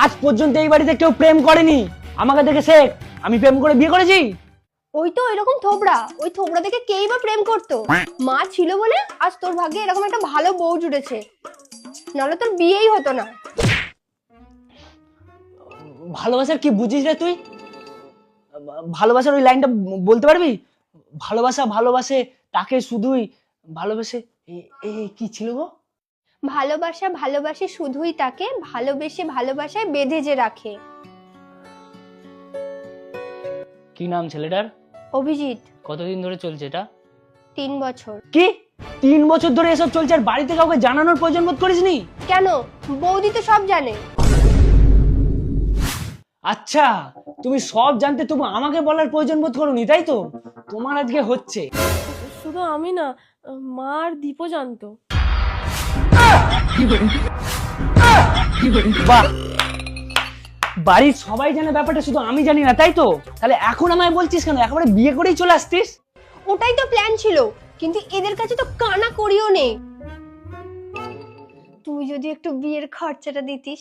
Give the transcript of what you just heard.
আজ পর্যন্ত এই বাড়িতে কেউ প্রেম করেনি, আমাকে দেখে শেখ। আমি প্রেম করে বিয়ে করেছি? ওই তো এরকম থোবড়া, ওই থোবড়া দেখে কেই বা প্রেম করতো? মা ছিল বলে আজ তোর ভাগ্যে এরকম একটা ভালো বউ জুটেছে, নাহলে তোর বিয়েই হতো না। ভালোবাসার কি বুঝিস রে তুই? ভালোবাসার ওই লাইনটা বলতে পারবি? ভালোবাসা ভালোবাসে তাকে শুধুই ভালোবাসে, কি ছিল গো? ভালোবাসা ভালোবাসে শুধুই তাকে, ভালোবেসে ভালোবাসায় বেঁধে যে রাখে। কি নাম ছেলেটার? অভিজিৎ। কতদিন ধরে চলছে এটা? 3 বছর। কি 3 বছর ধরে এসব চলছে আর বাড়িতে কাউকে জানানোর প্রয়োজন বোধ করিসনি? কেন, বৌদি তো সব জানে। আচ্ছা, তুমি সব জানতে তবু আমাকে বলার প্রয়োজন বোধ করোনি, তাই তো? তোমার আজকে হচ্ছে। শুধু আমি না, মা আর দীপও জানতো। বাহ, বাড়ির সবাই জানে ব্যাপারটা, শুধু আমি জানি না, তাই তো? তাহলে এখন আমায় বলছিস কেন? একেবারে বিয়ে করেই চলে আসতিস। ওটাই তো প্ল্যান ছিল, কিন্তু এদের কাছে তো কানা করিও নেই। তুই যদি একটু বিয়ের খরচাটা দিতিস।